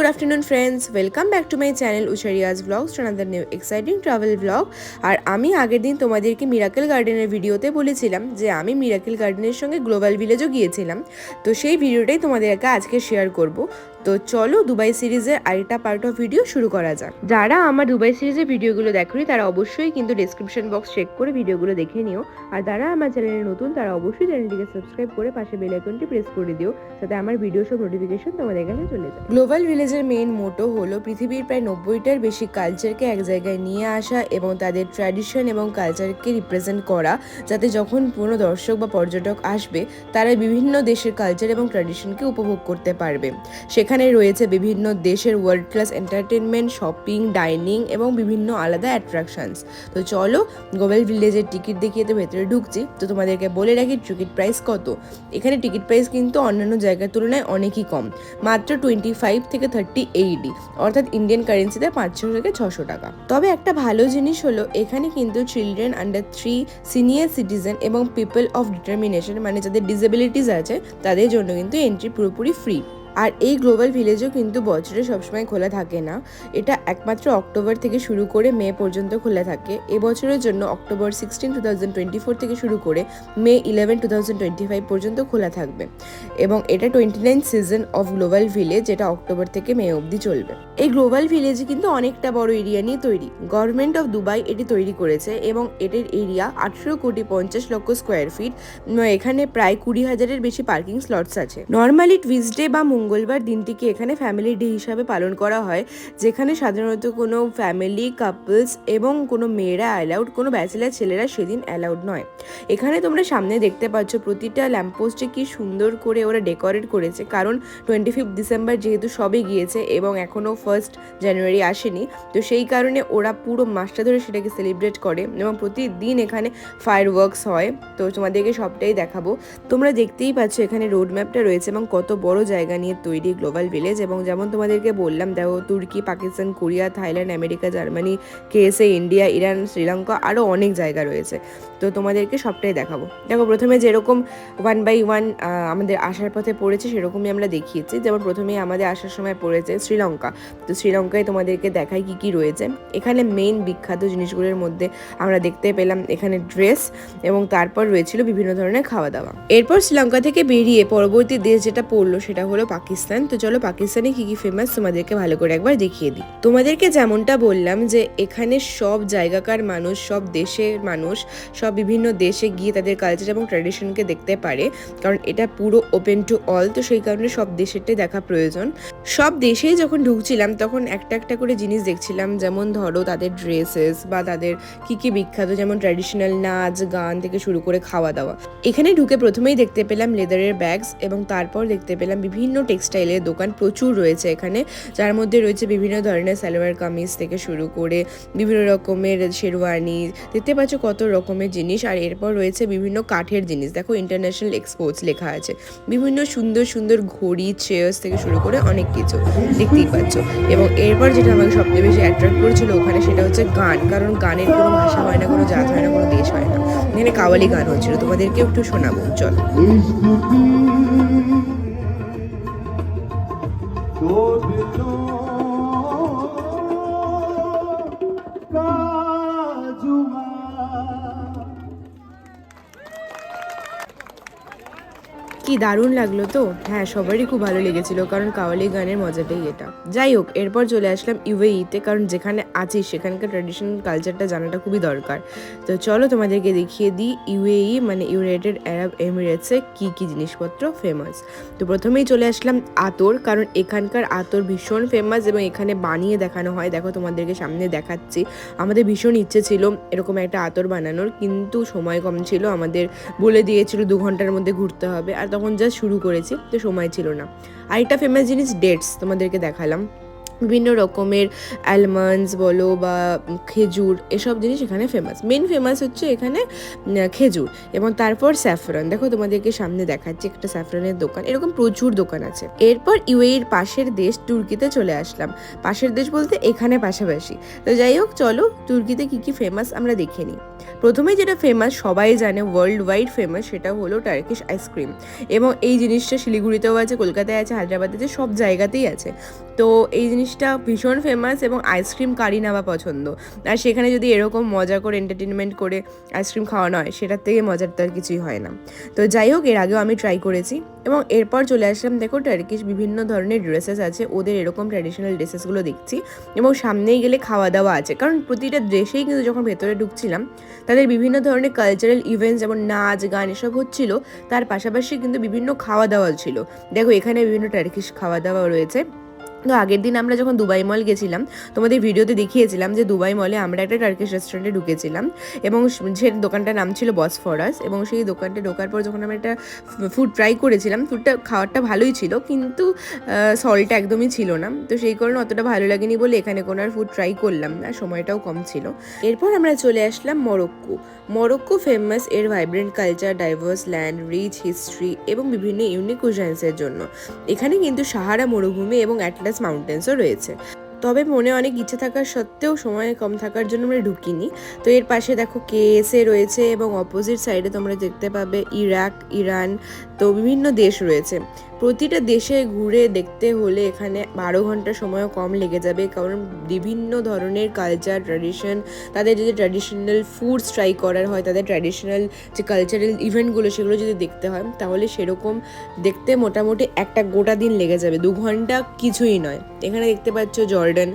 afternoon friends, welcome back to my channel Ushariya's Vlogs to another new exciting travel vlog। আর আমি আগের দিন তোমাদেরকে miracle গার্ডেনের ভিডিওতে বলেছিলাম যে আমি মিরাকেল গার্ডেনের সঙ্গে গ্লোবাল ভিলেজও গিয়েছিলাম, তো সেই ভিডিওটাই তোমাদেরকে আজকে শেয়ার করব। তো চলো দুবাই সিরিজের আরেকটা পার্ট অফ ভিডিও শুরু করা যাক। যারা আমার দুবাই সিরিজের ভিডিওগুলো দেখোনি তারা অবশ্যই কিন্তু ডেসক্রিপশন বক্স চেক করে ভিডিওগুলো দেখে নিও, আর যারা আমার চ্যানেলে নতুন তারা অবশ্যই চ্যানেলটিকে সাবস্ক্রাইব করে পাশে বেল আইকনটি প্রেস করে দিও যাতে আমার ভিডিও সব নোটিফিকেশন তোমাদের কাছে চলে যায়। গ্লোবাল ভিলেজের মেইন মোটো হলো পৃথিবীর প্রায় 90টার বেশি কালচারকে এক জায়গায় নিয়ে আসা এবং তাদের ট্র্যাডিশন এবং কালচারকে রিপ্রেজেন্ট করা, যাতে যখন কোনো দর্শক বা পর্যটক আসবে তারা বিভিন্ন দেশের কালচার এবং ট্র্যাডিশনকে উপভোগ করতে পারবে। সেখানে রয়েছে বিভিন্ন দেশের world class entertainment, shopping, dining এবং বিভিন্ন আলাদা অ্যাট্রাকশনস। তো চলো গ্লোবাল ভিলেজের টিকিট দেখিয়ে তো ভেতরে ঢুকছি। তো তোমাদেরকে বলে রাখি টিকিট প্রাইস কত। এখানে টিকিট প্রাইস কিন্তু অন্যান্য জায়গার তুলনায় অনেকই কম, মাত্র 25 থেকে 30 AED, অর্থাৎ ইন্ডিয়ান কারেন্সিতে 500 থেকে 600 টাকা। তবে একটা ভালো জিনিস হলো এখানে কিন্তু চিলড্রেন আন্ডার 3, সিনিয়র সিটিজেন এবং পিপল অফ ডিটারমিনেশন মানে যাদের ডিসেবিলিটিস আছে তাদের জন্য কিন্তু এন্ট্রি পুরোপুরি ফ্রি। আর এই গ্লোবাল ভিলেজও কিন্তু বছরে সবসময় খোলা থাকে না, এটা একমাত্র অক্টোবর থেকে শুরু করে মে পর্যন্ত খোলা থাকে। এবছরের জন্য অক্টোবর 16, 2024 থেকে শুরু করে মে 11, 2025 পর্যন্ত খোলা থাকবে, এবং এটা 29 সিজন অফ গ্লোবাল ভিলেজ, যেটা অক্টোবর থেকে মে অবধি চলবে। এই গ্লোবাল ভিলেজ কিন্তু অনেকটা বড় এরিয়া নিয়ে তৈরি। গভর্নমেন্ট অফ দুবাই এটি তৈরি করেছে এবং এটির এরিয়া 18,50,00,000 স্কোয়ার ফিট। এখানে প্রায় 20,000-এর বেশি পার্কিং স্লটস আছে। নর্মালি টুইসডে বা মঙ্গলবার দিনটিকে এখানে ফ্যামিলি ডে হিসাবে পালন করা হয়, যেখানে সাধারণত কোনো ফ্যামিলি, কাপলস এবং কোনো মেয়েরা অ্যালাউড, কোনো ব্যাচেলার ছেলেরা সেদিন অ্যালাউড নয়। এখানে তোমরা সামনে দেখতে পাচ্ছ প্রতিটা ল্যাম্পপোস্টে কি সুন্দর করে ওরা ডেকোরেট করেছে, কারণ 25 ডিসেম্বর যেহেতু সবে গিয়েছে এবং এখনও 1 জানুয়ারি আসেনি, তো সেই কারণে ওরা পুরো মাসটা ধরে সেটাকে সেলিব্রেট করে এবং প্রতিদিন এখানে ফায়ার ওয়ার্কস হয়। তো তোমাদেরকে সবটাই দেখাবো। তোমরা দেখতেই পাচ্ছ এখানে রোড ম্যাপটা রয়েছে এবং কত বড় জায়গা নিয়ে তৈরি গ্লোবাল ভিলেজ। এবং যেমন তোমাদেরকে বললাম, দেখো তুর্কি, Pakistan, Korea, Thailand, America, Germany, KSA, India, Iran, Sri Lanka, আরও অনেক জায়গা রয়েছে। তো তোমাদেরকে সবটাই দেখাবো। দেখো প্রথমে যেরকম 1 by 1 আমাদের আসার পথে পড়েছে সেরকমই আমরা দেখিয়েছি। যেমন প্রথমেই আমাদের আসার সময় পড়েছে শ্রীলঙ্কা। তো শ্রীলঙ্কায় তোমাদেরকে দেখাই কি কি রয়েছে। এখানে মেইন বিখ্যাত জিনিসগুলোর মধ্যে আমরা দেখতে পেলাম এখানে ড্রেস, এবং তারপর রয়েছিল বিভিন্ন ধরনের খাওয়া দাওয়া। এরপর শ্রীলঙ্কা থেকে বেরিয়ে পরবর্তী দেশ যেটা পড়লো সেটা হলো পাকিস্তান। তো চলো পাকিস্তানে কি কি ফেমাস তোমাদেরকে ভালো করে একবার দেখিয়ে দিই। তোমাদেরকে যেমনটা বললাম যে এখানে সব জায়গাকার মানুষ, সব দেশের মানুষ, সব বিভিন্ন দেশে গিয়ে তাদের কালচার এবং ট্র্যাডিশনকে দেখতে পারে, কারণ এটা পুরো ওপেন টু অল। তো সেই কারণে সব দেশেরটাই দেখা প্রয়োজন। সব দেশেই যখন ঢুকছিলাম তখন একটা একটা করে জিনিস দেখছিলাম, যেমন ধরো তাদের ড্রেসেস বা তাদের কি কি বিখ্যাত, যেমন ট্র্যাডিশনাল নাচ গান থেকে শুরু করে খাওয়া দাওয়া। এখানে ঢুকে প্রথমেই দেখতে পেলাম লেদারের ব্যাগস, এবং তারপর দেখতে পেলাম বিভিন্ন টেক্সটাইলের দোকান প্রচুর রয়েছে এখানে, যার মধ্যে রয়েছে বিভিন্ন ধরনের সালোয়ার কামিজ থেকে শুরু করে বিভিন্ন রকমের শেরওয়ানি। দেখতে পাচ্ছ কত রকমের জিনিস। আর এরপর রয়েছে বিভিন্ন কাঠের জিনিস, দেখো ইন্টারন্যাশনাল এক্সপোর্টস লেখা আছে। বিভিন্ন সুন্দর সুন্দর ঘড়ি, চেয়ার্স থেকে শুরু করে অনেক কিছু দেখতেই পাচ্ছ। এবং এরপর যেটা আমাকে সবচেয়ে বেশি অ্যাট্রাক্ট করেছিল ওখানে সেটা হচ্ছে গান, কারণ গানের কোনো ভাষা হয় না, কোনো জাত হয় না, কোনো দেশ হয় না। এখানে কাওয়ালি গান হচ্ছিল, তোমাদেরকে একটু শোনাবো চলো। কি দারুণ লাগলো তো। হ্যাঁ, সবারই খুব ভালো লেগেছিল, কারণ কাওয়ালি গানের মজাটাই এটা। যাই হোক, এরপর চলে আসলাম UAE-তে, কারণ যেখানে আছি সেখানকার ট্র্যাডিশনাল কালচারটা জানাটা খুবই দরকার। তো চলো তোমাদেরকে দেখিয়ে দিই UAE মানে ইউনাইটেড আরব এমিরেটসে কি কি জিনিসপত্র ফেমাস। তো প্রথমেই চলে আসলাম আতর, কারণ এখানকার আতর ভীষণ ফেমাস এবং এখানে বানিয়ে দেখানো হয়। দেখো তোমাদেরকে সামনে দেখাচ্ছি। আমাদের ভীষণ ইচ্ছে ছিল এরকম একটা আতর বানানোর, কিন্তু সময় কম ছিল। আমাদের বলে দিয়েছিল 2 ঘন্টার মধ্যে ঘুরতে হবে, আর তখন জাস্ট শুরু করেছি তো সময় ছিল না। আরেকটা ফেমাস জিনিস ডেটস তোমাদেরকে দেখালাম। বিভিন্ন রকমের অ্যালমন্ডস বলো বা খেজুর, এসব জিনিস এখানে ফেমাস। মেন ফেমাস হচ্ছে এখানে খেজুর, এবং তারপর স্যাফরন। দেখো তোমাদেরকে সামনে দেখাচ্ছি একটা স্যাফরনের দোকান, এরকম প্রচুর দোকান আছে। এরপর ইউএইর পাশের দেশ তুর্কিতে চলে আসলাম। পাশের দেশ বলতে এখানে পাশাপাশি। তো যাই হোক, চলো তুর্কিতে কি কি ফেমাস আমরা দেখে নিই। প্রথমে যেটা ফেমাস, সবাই জানে, ওয়ার্ল্ড ওয়াইড ফেমাস, সেটা হলো টার্কিশ আইসক্রিম। এবং এই জিনিসটা শিলিগুড়িতেও আছে, কলকাতায় আছে, হায়দ্রাবাদে আছে, সব জায়গাতেই আছে। তো এই জিনিসটা ভীষণ ফেমাস, এবং আইসক্রিম কারি নেওয়া পছন্দ। আর সেখানে যদি এরকম মজা করে এন্টারটেনমেন্ট করে আইসক্রিম খাওয়ানো হয়, সেটার থেকে মজার তো আর কিছুই হয় না। তো যাই হোক, এর আগেও আমি ট্রাই করেছি। এবং এরপর চলে আসলাম, দেখো টার্কিশ বিভিন্ন ধরনের ড্রেসেস আছে, ওদের এরকম ট্র্যাডিশনাল ড্রেসেসগুলো দেখছি। এবং সামনেই গেলে খাওয়া দাওয়া আছে, কারণ প্রতিটা দেশেই কিন্তু যখন ভেতরে ঢুকছিলাম, তাদের বিভিন্ন ধরনের কালচারাল ইভেন্টস যেমন নাচ গান এসব হচ্ছিল, তার পাশাপাশি কিন্তু বিভিন্ন খাওয়া দাওয়া ছিল। দেখো এখানে বিভিন্ন টার্কিশ খাওয়া দাওয়া রয়েছে। তো আগের দিন আমরা যখন দুবাই মল গেছিলাম, তোমাদের ভিডিওতে দেখিয়েছিলাম যে দুবাই মলে আমরা একটা টার্কিশ রেস্টুরেন্টে ঢুকেছিলাম, এবং সেই দোকানটার নাম ছিল বসফরাস। এবং সেই দোকানটা ঢোকার পর যখন আমরা একটা ফুড ট্রাই করেছিলাম, খাবারটা ভালোই ছিল, কিন্তু সল্টটা একদমই ছিল না। তো সেই কারণে অতটা ভালো লাগেনি বলে এখানে কোনো আর ফুড ট্রাই করলাম না, সময়টাও কম ছিল। এরপর আমরা চলে আসলাম মরক্কো। মরক্কো ফেমাস এর vibrant culture, diverse land, rich history এবং বিভিন্ন ইউনিক কুজিনসের জন্য। এখানে কিন্তু সাহারা মরুভূমি এবং অ্যাটলাস মাউন্টেন্সও রয়েছে। তবে মনে অনেক ইচ্ছে থাকার সত্ত্বেও সময় কম থাকার জন্য আমরা ঢুকিনি। তো এর পাশে দেখো কেএসএ রয়েছে, এবং অপোজিট সাইডে তোমরা দেখতে পাবে ইরাক, ইরান, তো বিভিন্ন দেশ রয়েছে। প্রতিটা দেশে ঘুরে দেখতে হলে এখানে 12 ঘন্টা সময়ও কম লেগে যাবে, কারণ বিভিন্ন ধরনের কালচার, ট্র্যাডিশন, তাদের যদি ট্র্যাডিশনাল ফুডস ট্রাই করার হয়, তাদের ট্র্যাডিশনাল যে কালচারাল ইভেন্টগুলো সেগুলো যদি দেখতে হয়, তাহলে সেরকম দেখতে মোটামুটি একটা গোটা দিন লেগে যাবে, 2 ঘন্টা কিছুই নয়। এখানে দেখতে পাচ্ছ জর্ডান,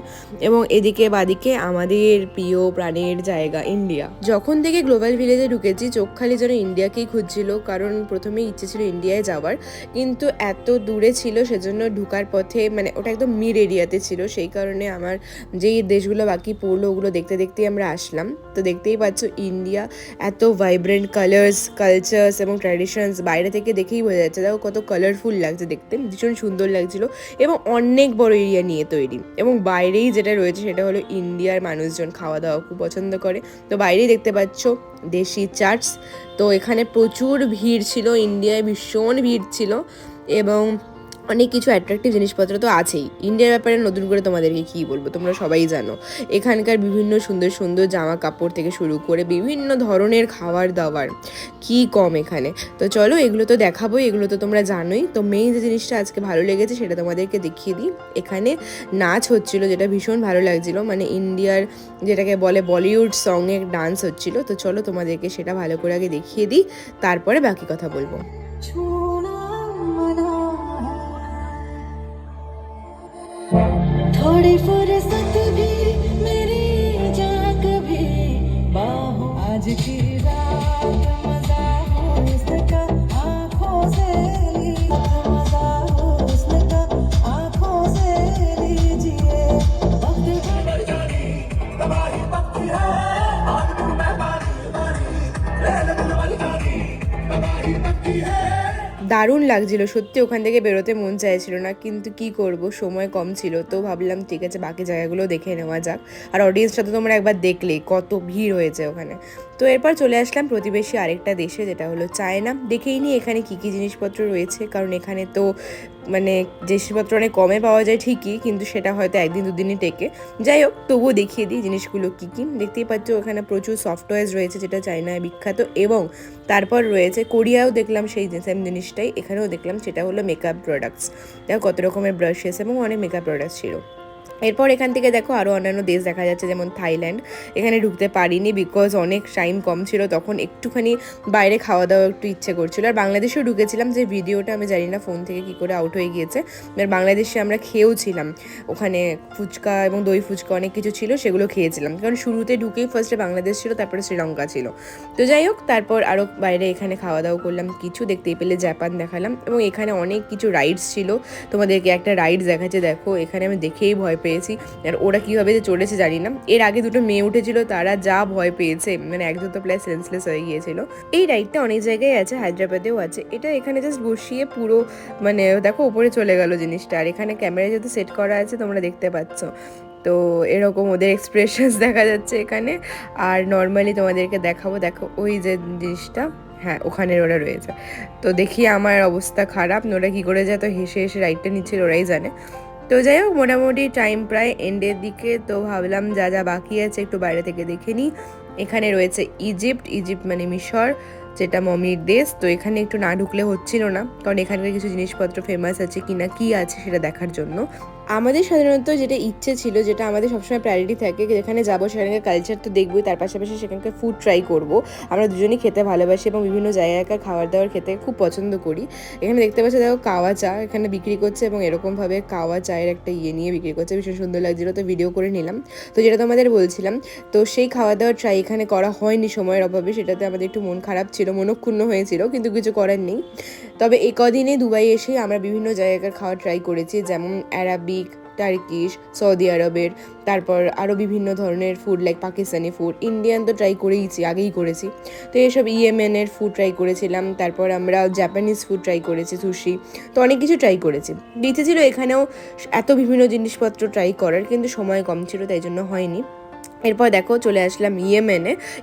এবং এদিকে বাদিকে আমাদের প্রিয় প্রাণের জায়গা ইন্ডিয়া। যখন থেকে গ্লোবাল ভিলেজে ঢুকেছি, চোখ খালি যেন ইন্ডিয়াকেই খুঁজছিল, কারণ প্রথমেই ইচ্ছে ছিল ইন্ডিয়ায় যাওয়ার, কিন্তু এত দূরে ছিল, সেজন্য ঢুকার পথে মানে ওটা একদম মিড এরিয়াতে ছিল, সেই কারণে আমার যেই দেশগুলো বাকি পড়লো ওগুলো দেখতে দেখতেই আমরা আসলাম। তো দেখতেই পাচ্ছ ইন্ডিয়া এত ভাইব্রেন্ট কালার্স, কালচার্স এবং ট্র্যাডিশনস, বাইরে থেকে দেখেই বোঝা যাচ্ছে। দেখো কত কালারফুল লাগছে দেখতে, ভীষণ সুন্দর লাগছিল, এবং অনেক বড় এরিয়া নিয়ে তৈরি। এবং বাইরেই যেটা রয়েছে সেটা হলো ইন্ডিয়ার মানুষজন খাওয়া দাওয়া খুব পছন্দ করে। তো বাইরেই দেখতে পাচ্ছ দেশি চাটস। তো এখানে প্রচুর ভিড় ছিল, ইন্ডিয়ায় ভীষণ ভিড় ছিল, এবং অনেক কিছু অ্যাট্রাকটিভ জিনিসপত্র তো আছেই। ইন্ডিয়ার ব্যাপারে নতুন করে তোমাদেরকে কী বলবো, তোমরা সবাই জানো। এখানকার বিভিন্ন সুন্দর সুন্দর জামা কাপড় থেকে শুরু করে বিভিন্ন ধরনের খাবার দাবার, কি কম এখানে। তো চলো, এগুলো তো দেখাবোই, এগুলো তো তোমরা জানোই। তো মেইন যে জিনিসটা আজকে ভালো লেগেছে সেটা তোমাদেরকে দেখিয়ে দিই। এখানে নাচ হচ্ছিল, যেটা ভীষণ ভালো লাগছিল, মানে ইন্ডিয়ার যেটাকে বলে বলিউড সঙে ডান্স হচ্ছিল। তো চলো তোমাদেরকে সেটা ভালো করে আগে দেখিয়ে দিই, তারপরে বাকি কথা বলবো। थोड़ी फुर्सत भी मेरी जा कभी बाहों आज की रात मजा हुस्न का आँखों से मजा हुस्न का आँखों से लीजिए वक्त जानी तबाही पक्की है आज तू मैं पानी रहने दिल वाली जानी तबाही पक्की है। দারুণ লাগছিল সত্যি, ওখান থেকে বেরোতে মন চাইছিল না, কিন্তু কি করব, সময় কম ছিল। তো ভাবলাম ঠিক আছে, বাকি জায়গাগুলো দেখে নেওয়া যাক। আর অডিয়েন্সটা তো তোমরা একবার দেখলেই কত ভিড় হয়েছে ওখানে। তো এরপর চলে আসলাম প্রতিবেশী আরেকটা দেশে, যেটা হলো চায়না। দেখেই নি এখানে কী কী জিনিসপত্র রয়েছে, কারণ এখানে তো মানে জিনিসপত্র অনেক কমে পাওয়া যায় ঠিকই, কিন্তু সেটা হয়তো একদিন দুদিনই টেকে। যাই হোক, তবুও দেখিয়ে দিই জিনিসগুলো কী কী। দেখতেই পাচ্ছ ওখানে প্রচুর সফটওয়্যার্স রয়েছে, যেটা চায়নায় বিখ্যাত, এবং তারপর রয়েছে কোরিয়াও দেখলাম সেই সেম জিনিসটাই, এখানেও দেখলাম, সেটা হলো মেকআপ প্রোডাক্টস। দেখো কত রকমের ব্রাশেস এবং অনেক মেকআপ প্রোডাক্টস ছিল। এরপর এখান থেকে দেখো আরও অন্যান্য দেশ দেখা যাচ্ছে, যেমন থাইল্যান্ড। এখানে ঢুকতে পারিনি বিকজ অনেক টাইম কম ছিল, তখন একটুখানি বাইরে খাওয়া দাওয়া একটু ইচ্ছে করছিল। আর বাংলাদেশেও ঢুকেছিলাম, যে ভিডিওটা আমি জানি না ফোন থেকে কী করে আউট হয়ে গিয়েছে। আর বাংলাদেশে আমরা খেয়েও ছিলাম, ওখানে ফুচকা এবং দই ফুচকা অনেক কিছু ছিল, সেগুলো খেয়েছিলাম, কারণ শুরুতে ঢুকেই ফার্স্টে বাংলাদেশ ছিল, তারপরে শ্রীলঙ্কা ছিল। তো যাই হোক, তারপর আরও বাইরে এখানে খাওয়া দাওয়া করলাম, কিছু দেখতেই পেলে জাপান দেখালাম, এবং এখানে অনেক কিছু রাইডস ছিল। তোমাদেরকে একটা রাইডস দেখাচ্ছে, দেখো এখানে আমি দেখেই ভয় পেয়ে পেয়েছি। আর ওরা কীভাবে যে চড়েছে জানি না। এর আগে দুটো মেয়ে উঠেছিল, তারা যা ভয় পেয়েছে, মানে একজন তো প্রায় সেন্সলেস হয়ে গিয়েছিল। এই রাইডটা অনেক জায়গায় আছে, হায়দ্রাবাদেও আছে। এটা এখানে জাস্ট বসিয়ে পুরো মানে দেখো উপরে চলে গেল জিনিসটা। আর এখানে ক্যামেরা যেহেতু সেট করা আছে তোমরা দেখতে পাচ্ছ, তো এরকম ওদের এক্সপ্রেশনস দেখা যাচ্ছে এখানে। আর নর্মালি তোমাদেরকে দেখাবো, দেখো ওই যে জিনিসটা, হ্যাঁ ওখানে ওরা রয়েছে। তো দেখি আমার অবস্থা খারাপ, ওরা কী করে যায়, তো হেসে হেসে রাইডটা নিচ্ছিল ওরাই জানে। তো যাই হোক, মোটামুটি টাইম প্রায় এন্ডের দিকে, তো ভাবলাম যা যা বাকি আছে একটু বাইরে থেকে দেখে নিই। এখানে রয়েছে ইজিপ্ট মানে মিশর, যেটা মমির দেশ। তো এখানে একটু না ঢুকলে হচ্ছিল না, কারণ এখানকার কিছু জিনিসপত্র ফেমাস আছে কিনা কি আছে সেটা দেখার জন্য। আমাদের সাধারণত যেটা ইচ্ছে ছিল, যেটা আমাদের সবসময় প্রায়োরিটি থাকে, যেখানে যাবো সেখানকার কালচার তো দেখবোই, তার পাশাপাশি সেখানকার ফুড ট্রাই করব। আমরা দুজনেই খেতে ভালোবাসি এবং বিভিন্ন জায়গাকার খাবার দাবার খেতে খুব পছন্দ করি। এখানে দেখতে পাচ্ছি দেখো কাওয়া চা এখানে বিক্রি করছে, এবং এরকমভাবে কাওয়া চায়ের একটা নিয়ে বিক্রি করছে, ভীষণ সুন্দর লাগছিল, তো ভিডিও করে নিলাম। তো যেটা তোমাদের বলছিলাম, তো সেই খাওয়া দাওয়ার ট্রাই এখানে করা হয়নি সময়ের অভাবে, সেটাতে আমাদের একটু মন খারাপ ছিল, মনক্ষুণ্ণ হয়েছিল, কিন্তু কিছু করার নেই। তবে এই কদিনে দুবাই এসে আমরা বিভিন্ন জায়গার খাওয়া ট্রাই করেছি, যেমন অ্যারাবিক, টার্কিশ, সৌদি আরবের, তারপর আরও বিভিন্ন ধরনের food like Pakistani food, Indian তো ট্রাই করেইছি, আগেই করেছি। তো এইসব ইয়েমেনের ফুড ট্রাই করেছিলাম, তারপর আমরা জাপানিজ ফুড ট্রাই করেছি, সুশি, তো অনেক কিছু ট্রাই করেছি। ইচ্ছে ছিল এখানেও এত বিভিন্ন জিনিসপত্র ট্রাই করার, কিন্তু সময় কম ছিল তাই জন্য হয়নি। এরপর দেখো চলে আসলাম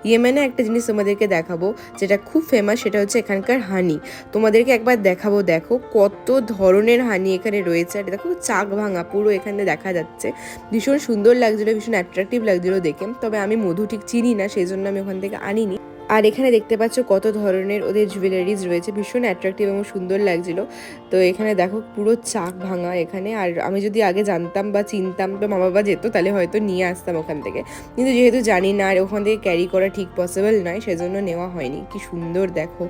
ইয়েমেনে একটা জিনিস তোমাদেরকে দেখাবো যেটা খুব ফেমাস, সেটা হচ্ছে এখানকার হানি। তোমাদেরকে একবার দেখাবো, দেখো কত ধরনের হানি এখানে রয়েছে। আর দেখো চাক ভাঙা পুরো এখানে দেখা যাচ্ছে, ভীষণ সুন্দর লাগছিলো, ভীষণ অ্যাট্রাকটিভ লাগছিলো দেখে। তবে আমি মধু ঠিক চিনি না, সেই জন্য আমি ওখান থেকে আনিনি। আর এখানে দেখতে পাচ্ছ কত ধরনের ওদের জুয়েলারিজ রয়েছে, ভীষণ অ্যাট্রাকটিভ এবং সুন্দর লাগছিল। তো এখানে দেখো পুরো চাক ভাঙা এখানে। আর আমি যদি আগে জানতাম বা চিনতাম বা মা বাবা যেত, তাহলে হয়তো নিয়ে আসতাম ওখান থেকে, কিন্তু যেহেতু জানি না আর ওখান থেকে ক্যারি করা ঠিক পসিবল নয়, সেজন্য নেওয়া হয়নি। কি সুন্দর দেখো।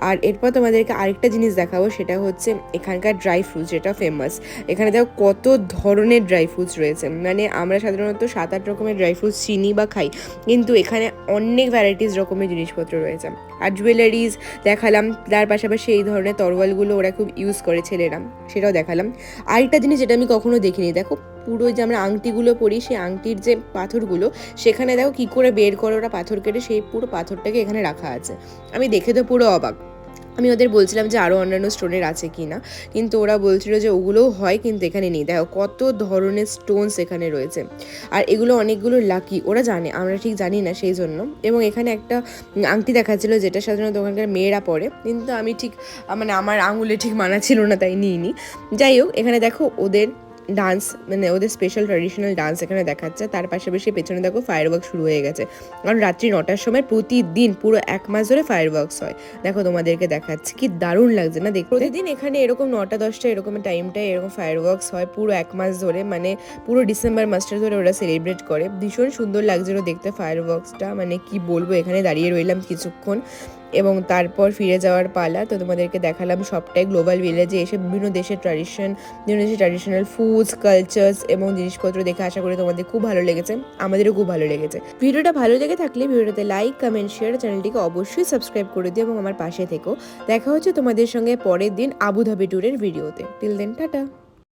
আর এরপর তোমাদেরকে আরেকটা জিনিস দেখাবো, সেটা হচ্ছে এখানকার ড্রাই ফ্রুটস, যেটা ফেমাস। এখানে দেখো কত ধরনের ড্রাই ফ্রুটস রয়েছে, মানে আমরা সাধারণত 7-8 রকমের ড্রাই ফ্রুটস চিনি বা খাই, কিন্তু এখানে অনেক ভ্যারাইটিস রকমের জিনিসপত্র রয়েছে। আর জুয়েলারিজ দেখালাম, তার পাশাপাশি এই ধরনের তরোয়ালগুলো ওরা খুব ইউজ করে ছেলেরা, সেটাও দেখালাম। আরেকটা জিনিস যেটা আমি কখনো দেখিনি, দেখো পুরো যে আমরা আংটিগুলো পরি, সেই আংটির যে পাথরগুলো, সেখানে দেখো কী করে বের করে ওরা পাথর কেটে সেই পুরো পাথরটাকে এখানে রাখা আছে। আমি দেখে তো পুরো অবাক। আমি ওদের বলছিলাম যে আরও অন্যান্য স্টোনের আছে কি না, কিন্তু ওরা বলছিল যে ওগুলোও হয়, কিন্তু এখানে নেই। দেখো কত ধরনের স্টোনস এখানে রয়েছে, আর এগুলো অনেকগুলো লাকি, ওরা জানে, আমরা ঠিক জানি না, সেই জন্য। এবং এখানে একটা আংটি দেখাচ্ছিল, যেটা সাধারণত ওখানকার মেয়েরা পরে, কিন্তু আমি ঠিক মানে আমার আঙুলে ঠিক মানা ছিল না, তাই নিইনি। যাই হোক, এখানে দেখো ওদের ডান্স, মানে ওদের স্পেশাল ট্র্যাডিশনাল ডান্স এখানে দেখাচ্ছে। তার পাশাপাশি পেছনে দেখো ফায়ারওয়ার্ক শুরু হয়ে গেছে, কারণ রাত্রি 9টার সময় প্রতিদিন পুরো 1 মাস ধরে ফায়ারওয়ার্কস হয়। দেখো তোমাদেরকে দেখাচ্ছি, কি দারুণ লাগছে না দেখতে। প্রতিদিন এখানে এরকম 9টা-10টা এরকম টাইমটায় এরকম ফায়ারওয়ার্কস হয় পুরো 1 মাস ধরে, মানে পুরো ডিসেম্বর মাসটা ধরে ওরা সেলিব্রেট করে। ভীষণ সুন্দর লাগছিল দেখতে ফায়ারওয়ার্কসটা, মানে কি বলবো, এখানে দাঁড়িয়ে রইলাম কিছুক্ষণ এবং তারপর ফিরে যাওয়ার পালা। তো তোমাদেরকে দেখালাম সবটাই। গ্লোবাল ভিলেজে এসে বিভিন্ন দেশের ট্র্যাডিশনাল ফুডস, কালচার্স এবং জিনিসপত্র দেখে আশা করি তোমাদের খুব ভালো লেগেছে, আমাদেরও খুব ভালো লেগেছে। ভিডিওটা ভালো লেগে থাকলে ভিডিওটাতে লাইক, কমেন্ট, শেয়ার, চ্যানেলটিকে অবশ্যই সাবস্ক্রাইব করে দিও এবং আমার পাশে থেকো। দেখা হচ্ছে তোমাদের সঙ্গে পরের দিন আবুধাবি ট্যুরের ভিডিওতে। Till then, tata.